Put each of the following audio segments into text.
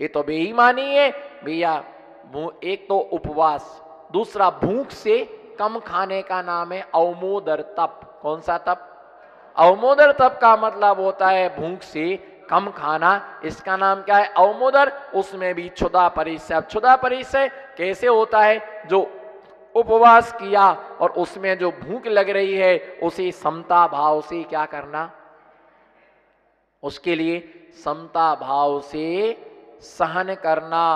ये तो बेईमानी है भैया। एक तो उपवास, दूसरा भूख से कम खाने का नाम है अवमोदर तप। कौन सा तप? अवमोदर तप का मतलब होता है भूख से कम खाना। इसका नाम क्या है? अवमोदर। उसमें भी क्षुधा परिचय। अब क्षुधा परिचय कैसे होता है? जो उपवास किया और उसमें जो भूख लग रही है उसे समता भाव से क्या करना? उसके लिए समता भाव से सहन करना।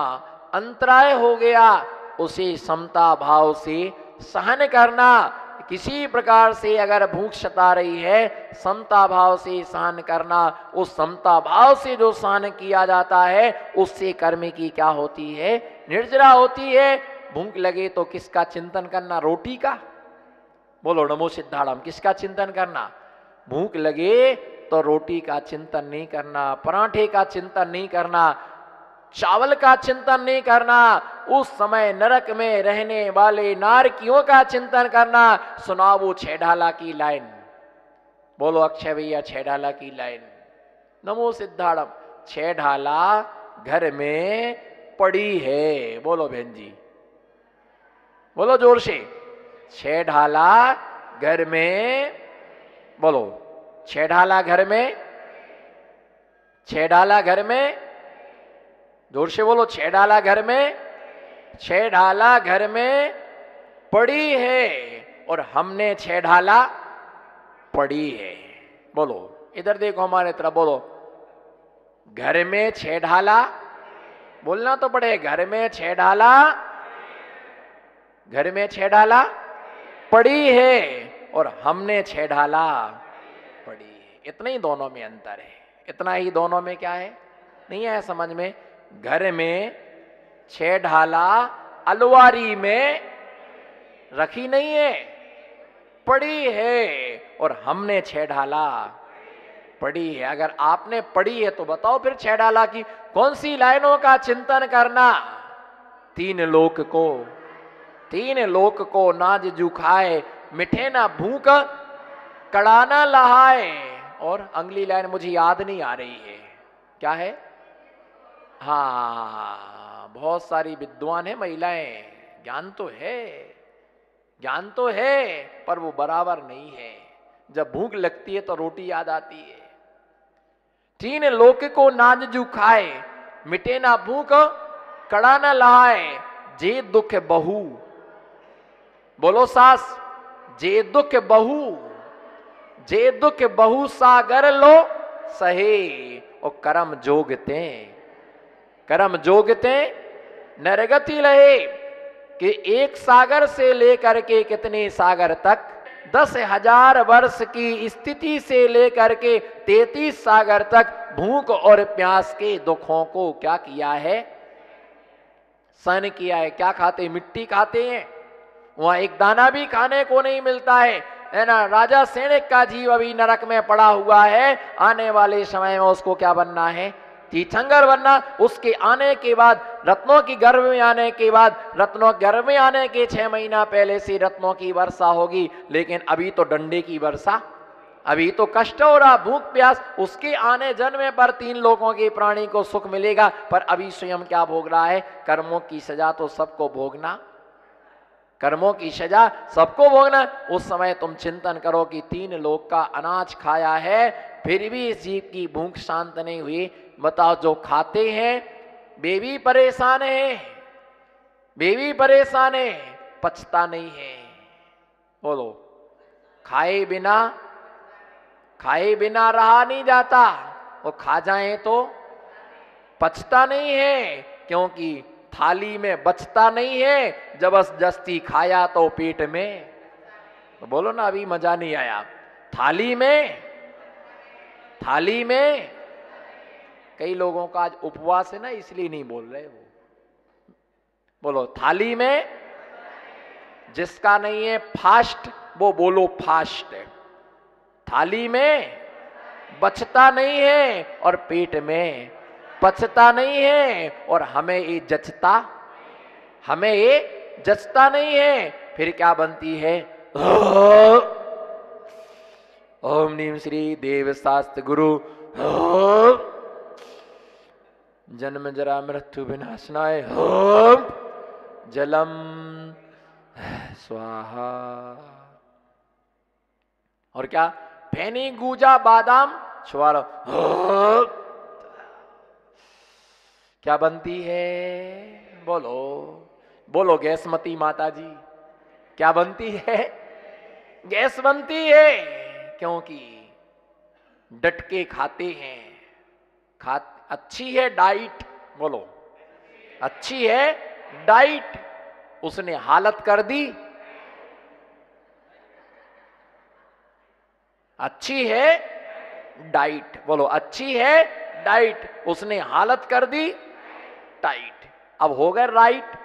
अंतराय हो गया, उसे समता भाव से सहन करना। किसी प्रकार से अगर भूख सता रही है, समता भाव से सहन करना। उस समता भाव से जो सहन किया जाता है उससे कर्म की क्या होती है? निर्जरा होती है। भूख लगे तो किसका चिंतन करना? रोटी का। बोलो नमो सिद्धाड़म। किसका चिंतन करना? भूख लगे तो रोटी का चिंतन नहीं करना, पराठे का चिंतन नहीं करना, चावल का चिंतन नहीं करना। उस समय नरक में रहने वाले नारकियों का चिंतन करना। सुनाओ वो छेढ़ाला की लाइन। बोलो अक्षय भैया छेढ़ाला की लाइन। नमो सिद्धाड़म। छेढ़ाला घर में पड़ी है। बोलो बहन जी, बोलो जोर से। छेढ़ाला घर में, बोलो छेढ़ाला घर में, छेढ़ाला घर में, जोर से बोलो। छेढ़ाला घर में, छेढ़ाला घर में पड़ी है और हमने छेढ़ाला पड़ी है। बोलो इधर देखो हमारे तरफ, बोलो घर में छेढ़ाला। बोलना तो पड़े, घर में छेढ़ाला, घर में छेढ़ाला पड़ी है और हमने छेढ़ाला पड़ी है। इतना ही दोनों में अंतर है। इतना ही दोनों में क्या है? नहीं आया समझ में? घर में छेढ़ाला अलवारी में रखी नहीं है, पड़ी है और हमने छेढ़ाला पड़ी है। अगर आपने पड़ी है तो बताओ फिर छेढ़ाला की कौन सी लाइनों का चिंतन करना? तीन लोक को, तीन लोक को नाज जुखाए, मिठे ना भूख कड़ा ना लहाए। और अगली लाइन मुझे याद नहीं आ रही है, क्या है? हाँ, बहुत सारी विद्वान है महिलाएं, ज्ञान तो है, ज्ञान तो है पर वो बराबर नहीं है। जब भूख लगती है तो रोटी याद आती है। तीन लोक को नाज जुखाए, मिटे ना भूख कड़ा ना लहाए। जे दुख बहु, बोलो सास, जे दुख बहु, जे दुख बहु सागर लो सहे। और कर्म जोगते, कर्म जोगते नरगति लहे। कि एक सागर से लेकर के कितने सागर तक? 10,000 वर्ष की स्थिति से लेकर के 33 सागर तक भूख और प्यास के दुखों को क्या किया है? सहन किया है। क्या खाते? मिट्टी खाते हैं। वहां एक दाना भी खाने को नहीं मिलता है ना। राजा सैनिक का जीव अभी नरक में पड़ा हुआ है। आने वाले समय में उसको क्या बनना है? तीर्थंकर बनना। उसके आने के बाद, रत्नों की गर्भ में आने के बाद, रत्नों गर्भ में आने के 6 महीना पहले से रत्नों की वर्षा होगी। लेकिन अभी तो डंडे की वर्षा, अभी तो कष्ट हो रहा, भूख प्यास। उसके आने जन्म पर 3 लोगों के प्राणी को सुख मिलेगा, पर अभी स्वयं क्या भोग रहा है? कर्मों की सजा तो सबको भोगना, कर्मों की सजा सबको भोगना। उस समय तुम चिंतन करो कि 3 लोक का अनाज खाया है, फिर भी इस जीव की भूख शांत नहीं हुई। बताओ, जो खाते हैं वे भी परेशान है, वे भी परेशान है, पचता नहीं है। बोलो, खाए बिना, खाए बिना रहा नहीं जाता, और खा जाए तो पचता नहीं है, क्योंकि थाली में बचता नहीं है। जबरदस्ती खाया तो पेट में। तो बोलो ना, अभी मजा नहीं आया। थाली में, थाली में। कई लोगों का आज उपवास है ना, इसलिए नहीं बोल रहे वो। बोलो, थाली में। जिसका नहीं है फास्ट वो बोलो फास्ट। थाली में बचता नहीं है और पेट में पचता नहीं है, और हमें ये जचता, हमें ये जचता नहीं है। फिर क्या बनती है? ओम नीम श्री देव शास्त्र गुरु जन्म जरा मृत्यु विनाशनाय होम जलम स्वाहा। और क्या? फेनी गूजा बादाम छुआरो। क्या बनती है? बोलो बोलो गैसमती माता जी, क्या बनती है? गैस बनती है, क्योंकि डट के खाते हैं। अच्छी है डाइट, बोलो अच्छी है डाइट, उसने हालत कर दी। अच्छी है डाइट, बोलो अच्छी है डाइट, उसने हालत कर दी टाइट। अब हो गए राइट,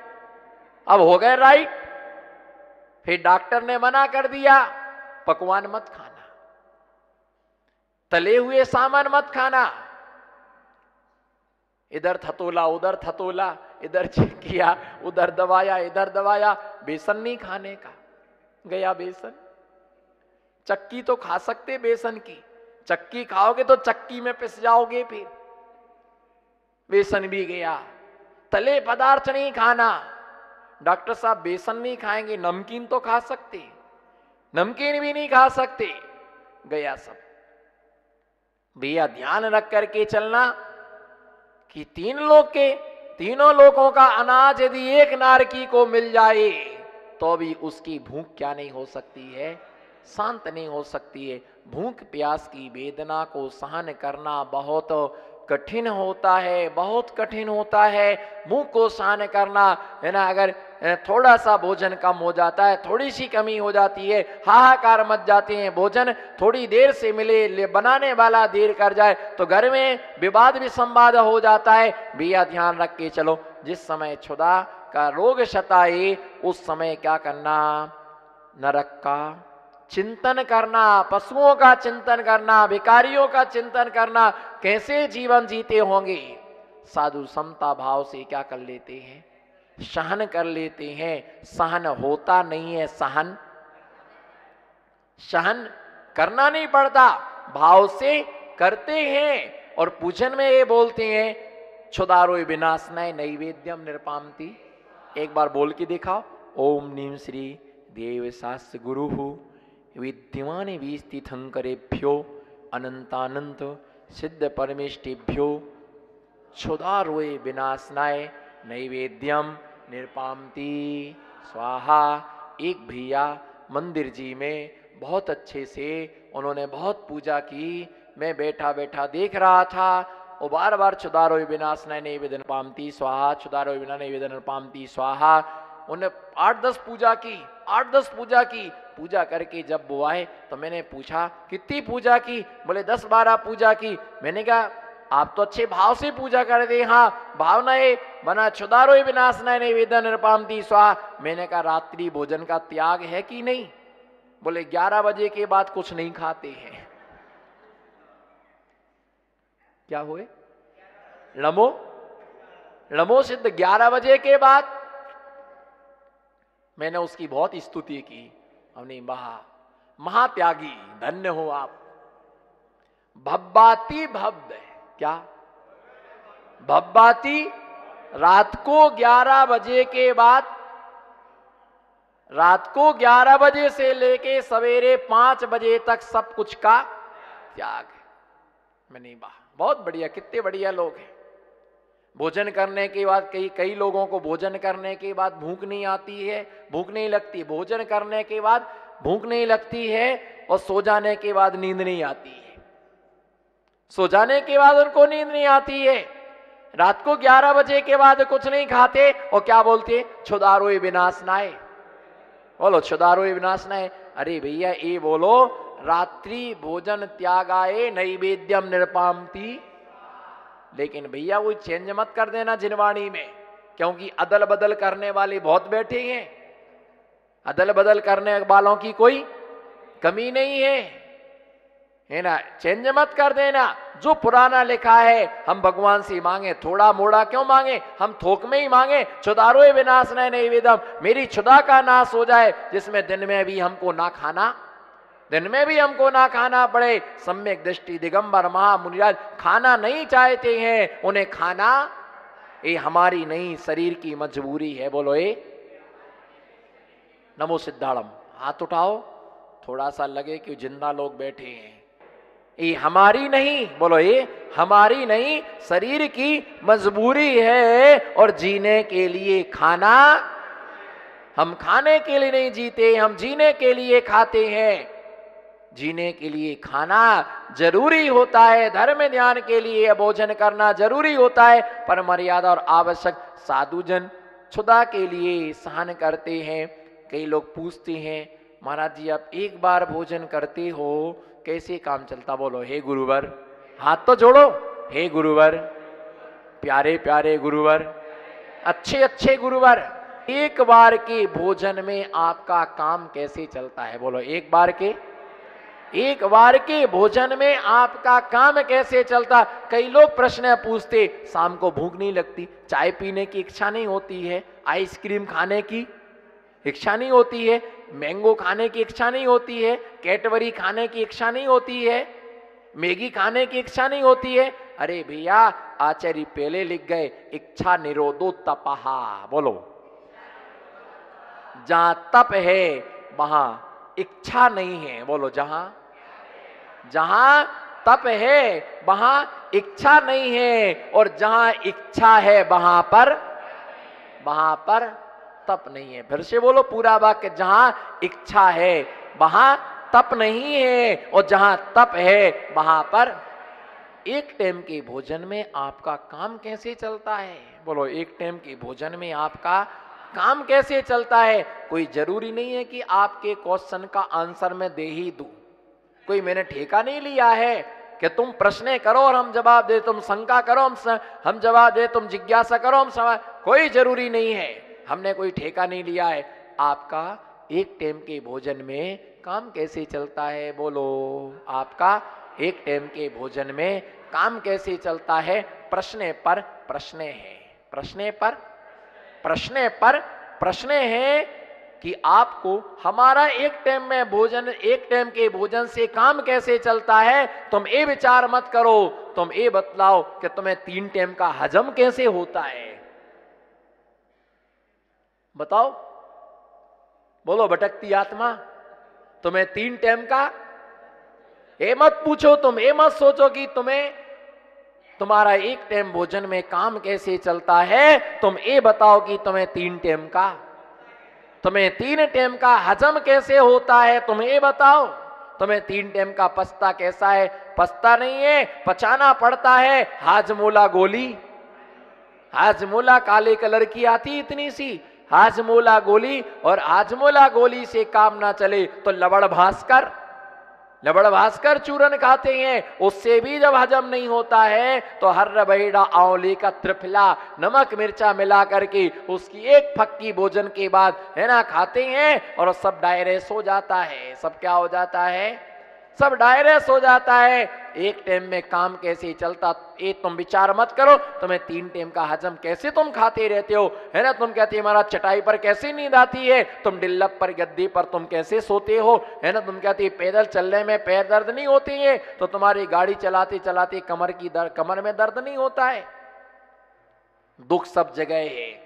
अब हो गए राइट। फिर डॉक्टर ने मना कर दिया, पकवान मत खाना, तले हुए सामान मत खाना। इधर थतोला उधर थतोला, इधर चेक किया उधर दबाया इधर दबाया, बेसन नहीं खाने का। गया बेसन। चक्की तो खा सकते बेसन की, चक्की खाओगे तो चक्की में पिस जाओगे, फिर बेसन भी गया। तले पदार्थ नहीं खाना। डॉक्टर साहब बेसन नहीं खाएंगे, नमकीन तो खा सकते, नमकीन भी नहीं खा सकते, गया सब। भैया ध्यान रख करके चलना कि तीनों लोगों का अनाज यदि एक नारकी को मिल जाए तो भी उसकी भूख क्या नहीं हो सकती है? शांत नहीं हो सकती है। भूख प्यास की वेदना को सहन करना बहुत कठिन होता है, बहुत कठिन होता है। भूख को सहन करना है ना। अगर थोड़ा सा भोजन कम हो जाता है, थोड़ी सी कमी हो जाती है, हाहाकार मच जाते हैं। भोजन थोड़ी देर से मिले, बनाने वाला देर कर जाए तो घर में विवाद विसंवाद हो जाता है। भैया ध्यान रख के चलो, जिस समय क्षुधा का रोग सताए उस समय क्या करना? नरक का चिंतन करना, पशुओं का चिंतन करना, भिखारियों का चिंतन करना, कैसे जीवन जीते होंगे। साधु समता भाव से क्या कर लेते हैं? सहन कर लेते हैं। सहन होता नहीं है, सहन करना नहीं पड़ता, भाव से करते हैं। और पूजन में ये बोलते हैं क्षुधारो विनाशनाय नैवेद्यम निरपामति। एक बार बोल के दिखाओ, ओम नीम श्री देव शास्त्र गुरु विद्यमान विस्थितंकरेभ्यो अनंतानंत सिद्ध परमेष्टिभ्यो क्षुधारोय विनाशनाय नैवेद्यम निरपामति स्वाहा। एक भैया मंदिर जी में बहुत अच्छे से उन्होंने बहुत पूजा की। मैं बैठा बैठा देख रहा था, वो बार बार क्षुधारोय विनाशनाय नैवेद्यम निरपामति स्वाहा, क्षुधारोय विनाशनाय नैवेद्यम निरपामति स्वाहा। उन्हें 8-10 पूजा की, 8-10 पूजा की। पूजा करके जब वो आए तो मैंने पूछा कितनी पूजा की? बोले 10-12 पूजा की। मैंने कहा आप तो अच्छे भाव से पूजा कर दे। हाँ, भावना है बना क्षुधारोय विनाशनाय नैवेद्यम निरपामति स्वाहा। मैंने कहा रात्रि भोजन का त्याग है कि नहीं? बोले 11 बजे के बाद कुछ नहीं खाते हैं। क्या हुए? लमो सिद्ध 11 बजे के बाद। मैंने उसकी बहुत स्तुति की। हमने महात्यागी, धन्य हो आप। भब्बाती भब्द, क्या भब्बाती? रात को 11 बजे के बाद, रात को 11 बजे से लेके सवेरे 5 बजे तक सब कुछ का त्याग है। मैंने बहुत बढ़िया, कितने बढ़िया लोग हैं। भोजन करने के बाद कई लोगों को भोजन करने के बाद भूख नहीं आती है, भूख नहीं लगती। भोजन करने के बाद भूख नहीं लगती है और सो जाने के बाद नींद नहीं आती है। सो जाने के बाद उनको नींद नहीं आती है। रात को 11 बजे के बाद कुछ नहीं खाते और क्या बोलते? क्षुधारोय विनाशनाय। बोलो क्षुधारोय विनाशनाय। अरे भैया ये बोलो रात्रि भोजन त्यागाए नैवेद्यम निरपामति। लेकिन भैया वो चेंज मत कर देना जिनवाणी में, क्योंकि अदल बदल करने वाले बहुत बैठे हैं। अदल बदल करने वालों की कोई कमी नहीं है ना। चेंज मत कर देना। जो पुराना लिखा है हम भगवान से मांगे, थोड़ा मोड़ा क्यों मांगे, हम थोक में ही मांगे। क्षुधारोय विनाशनाय नैवेद्यम, मेरी क्षुधा का नाश हो जाए, जिसमें दिन में भी हमको ना खाना पड़े। सम्यक दृष्टि दिगंबर महामुनिराज खाना नहीं चाहते हैं, उन्हें खाना ये हमारी नहीं शरीर की मजबूरी है। बोलो ये नमो सिद्धाड़म। हाथ उठाओ, थोड़ा सा लगे कि जिंदा लोग बैठे हैं। ये हमारी नहीं, बोलो ये हमारी नहीं शरीर की मजबूरी है। और जीने के लिए खाना, हम खाने के लिए नहीं जीते, हम जीने के लिए खाते हैं। जीने के लिए खाना जरूरी होता है, धर्म ध्यान के लिए भोजन करना जरूरी होता है, पर मर्यादा और आवश्यक। साधुजन क्षुधा के लिए सहन करते हैं। कई लोग पूछते हैं महाराज जी आप एक बार भोजन करते हो कैसे काम चलता? बोलो हे गुरुवर, हाथ तो जोड़ो। हे गुरुवर, प्यारे प्यारे गुरुवर, अच्छे अच्छे गुरुवर, एक बार के भोजन में आपका काम कैसे चलता है? बोलो एक बार के भोजन में आपका काम कैसे चलता? कई लोग प्रश्न पूछते, शाम को भूख नहीं लगती, चाय पीने की इच्छा नहीं होती है, आइसक्रीम खाने की इच्छा नहीं होती है, मैंगो खाने की इच्छा नहीं होती है, कैडबरी खाने की इच्छा नहीं होती है, मैगी खाने की इच्छा नहीं होती है। अरे भैया आचार्य पहले लिख गए, इच्छा निरोधो तपहा। बोलो जहां तप है वहां इच्छा नहीं है। बोलो जहां तप है वहां इच्छा नहीं है, और जहां इच्छा है वहां पर तप नहीं है। फिर से बोलो पूरा वाक्य, जहां इच्छा है वहां तप नहीं है, और जहां तप है वहां पर। एक टाइम के भोजन में आपका काम कैसे चलता है? बोलो एक टाइम के भोजन में आपका काम कैसे चलता है? कोई जरूरी नहीं है कि आपके क्वेश्चन का आंसर मैं दे ही दूं। कोई मैंने ठेका नहीं लिया है कि तुम प्रश्न करो और हम जवाब दे, तुम शंका करो हम जवाब दे, तुम जिज्ञासा करो हम सवाल। कोई जरूरी नहीं है, हमने कोई ठेका नहीं लिया है। आपका एक टाइम के भोजन में काम कैसे चलता है? बोलो आपका एक टाइम के भोजन में काम कैसे चलता है? प्रश्न पर प्रश्न है, प्रश्न है कि आपको हमारा एक टाइम में भोजन, एक टाइम के भोजन से काम कैसे चलता है? तुम ये विचार मत करो, तुम ये बतलाओ कि तुम्हें 3 टाइम का हजम कैसे होता है। बताओ, बोलो भटकती आत्मा, तुम्हें 3 टाइम का ये मत पूछो, तुम ये मत सोचो कि तुम्हारा एक टाइम भोजन में काम कैसे चलता है। तुम ये बताओ कि तुम्हें 3 टाइम का हजम कैसे होता है। तुम ये बताओ, तुम्हें 3 टाइम का पचता कैसा है? पचता नहीं है, पचाना पड़ता है। हाजमोला गोली, हाजमोला काले कलर की आती इतनी सी हाजमोला गोली, और हाजमोला गोली से काम ना चले तो लवण भास्कर चूरन खाते हैं, उससे भी जब हजम नहीं होता है तो हर्र बहिड़ा आंवले का त्रिफला नमक मिर्चा मिला करके उसकी एक फक्की भोजन के बाद है ना खाते हैं, और सब डायरेस हो जाता है। सब क्या हो जाता है? सब डायरेस हो जाता है। एक टाइम में काम कैसे चलता ये तुम विचार मत करो। तुम्हें 3 टाइम का हजम कैसे तुम खाते रहते हो, है ना? तुम कहते हमारा चटाई पर कैसे नींद आती है, तुम डिल्लप पर गद्दी पर तुम कैसे सोते हो, है ना? तुम कहते पैदल चलने में पैर दर्द नहीं होती है, तो तुम्हारी गाड़ी चलाते चलाते कमर में दर्द नहीं होता है। दुख सब जगह है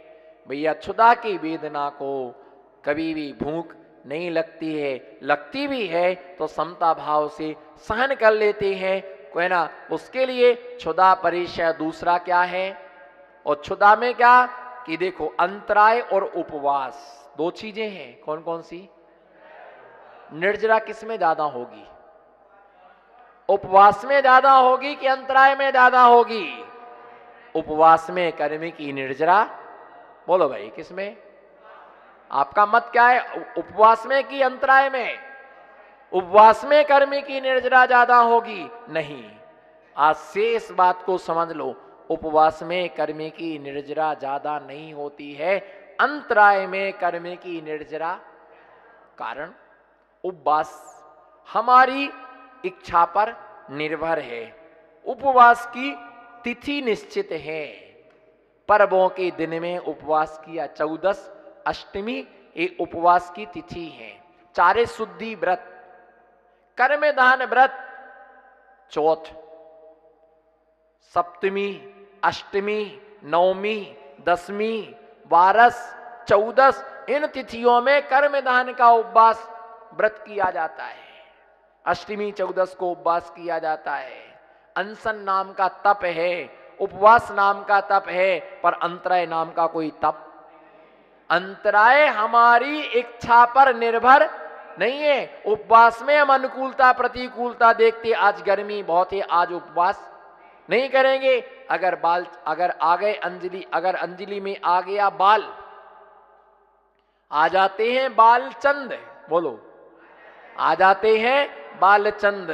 भैया। क्षुधा की वेदना को कभी भी भूख नहीं लगती है, लगती भी है तो समता भाव से सहन कर लेते हैं, कोई ना। उसके लिए क्षुधा परिचय दूसरा क्या है? और क्षुधा में क्या कि देखो अंतराय और उपवास 2 चीजें हैं। कौन कौन सी? निर्जरा किस में ज्यादा होगी? उपवास में ज्यादा होगी कि अंतराय में ज्यादा होगी? उपवास में कर्मी की निर्जरा। बोलो भाई किस में? आपका मत क्या है? उपवास में कि अंतराय में? उपवास में कर्मी की निर्जरा ज्यादा होगी? नहीं, आज से इस बात को समझ लो, उपवास में कर्मी की निर्जरा ज्यादा नहीं होती है, अंतराय में कर्मी की निर्जरा। कारण उपवास हमारी इच्छा पर निर्भर है, उपवास की तिथि निश्चित है। पर्वों के दिन में उपवास किया, 14 अष्टमी ये उपवास की तिथि है। 4 शुद्धि व्रत, कर्मदान व्रत, चौथ, सप्तमी, अष्टमी, नवमी, दसवीं, 12, 14 इन तिथियों में कर्मधान का उपवास व्रत किया जाता है। अष्टमी 14 को उपवास किया जाता है। अनशन नाम का तप है, उपवास नाम का तप है, पर अंतराय नाम का कोई तप। अंतराय हमारी इच्छा पर निर्भर नहीं है। उपवास में हम अनुकूलता प्रतिकूलता देखते, आज गर्मी बहुत है, आज उपवास नहीं करेंगे। अगर आ गए अंजलि, अगर अंजलि में आ गया बाल, आ जाते हैं बालचंद, बोलो, आ जाते हैं बालचंद,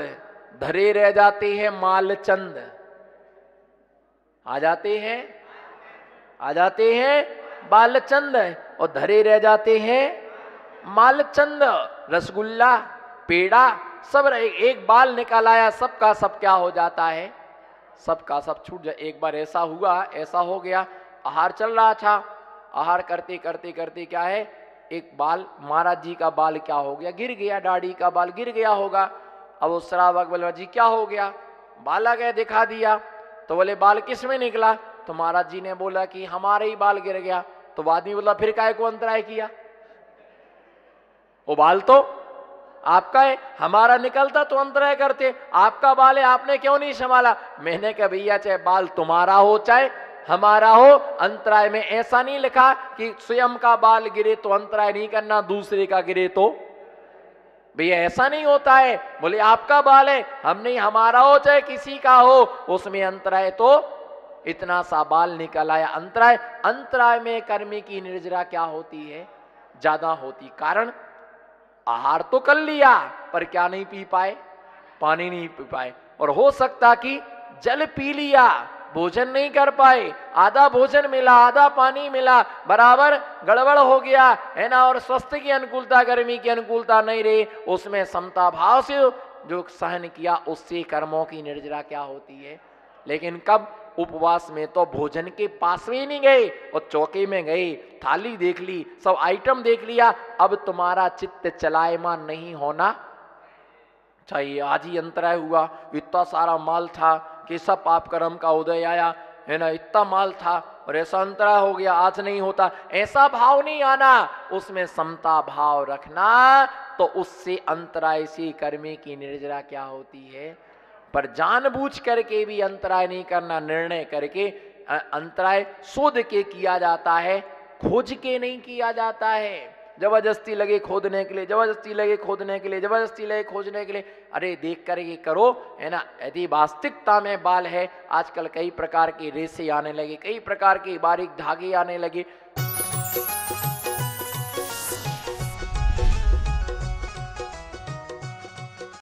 धरे रह जाते हैं मालचंद, आ जाते हैं बालचंद और धरे रह जाते हैं मालचंद। रसगुल्ला, पेड़ा सब एक बाल निकाल आया, सबका सब क्या हो जाता है, सबका सब छूट जाए। एक बार ऐसा हुआ, ऐसा हो गया, आहार चल रहा था, आहार करते करते करते क्या है, एक बाल, महाराज जी का बाल क्या हो गया, गिर गया, दाढ़ी का बाल गिर गया होगा। अब उस श्रावक बोले जी क्या हो गया, बाल आ गया, दिखा दिया। तो बोले बाल किस में निकला, तो महाराज जी ने बोला कि हमारे ही बाल गिर गया। तो आदमी बोला फिर काहे को अंतराय किया, वो बाल तो आपका है, हमारा निकलता तो अंतराय करते, आपका बाल है, आपने क्यों नहीं संभाला। मैंने कहा भैया चाहे बाल तुम्हारा हो चाहे हमारा हो, अंतराय में ऐसा नहीं लिखा कि स्वयं का बाल गिरे तो अंतराय नहीं करना, दूसरे का गिरे तो, भैया ऐसा नहीं होता है। बोले आपका बाल है, हम नहीं, हमारा हो चाहे किसी का हो, उसमें अंतराय तो इतना सा बाल निकल आया। अंतराय में कर्मी की निर्जरा क्या होती है, ज्यादा होती। कारण आहार तो कर लिया पर क्या नहीं पी पाए, पानी नहीं पी पाए। और हो सकता कि जल पी लिया, भोजन नहीं कर पाए, आधा भोजन मिला आधा पानी मिला, बराबर गड़बड़ हो गया है ना। और स्वास्थ्य की अनुकूलता, गर्मी की अनुकूलता नहीं रही, उसमें समता भाव से जो सहन किया, उससे कर्मों की निर्जरा क्या होती है। लेकिन कब, उपवास में तो भोजन के पास में ही नहीं गए, और चौके में गए, थाली देख ली, सब आइटम देख लिया, अब तुम्हारा चित्त चलायमान नहीं होना चाहिए। आज ही अंतराय हुआ, इतना सारा माल था कि सब पाप कर्म का उदय आया है ना, इतना माल था और ऐसा अंतराय हो गया, आज नहीं होता, ऐसा भाव नहीं आना, उसमें समता भाव रखना, तो उससे अंतराय से कर्मी की निर्जरा क्या होती है। पर जानबूझ करके भी अंतराय नहीं करना, निर्णय करके अंतराय शोध के किया जाता है, खोज के नहीं किया जाता है। जबरदस्ती लगे खोदने के लिए, जबरदस्ती लगे खोदने के लिए, जबरदस्ती लगे खोजने के लिए, अरे देख कर ये करो है ना। यदि वास्तविकता में बाल है, आजकल कई प्रकार के रेशे आने लगे, कई प्रकार के बारीक धागे आने लगे।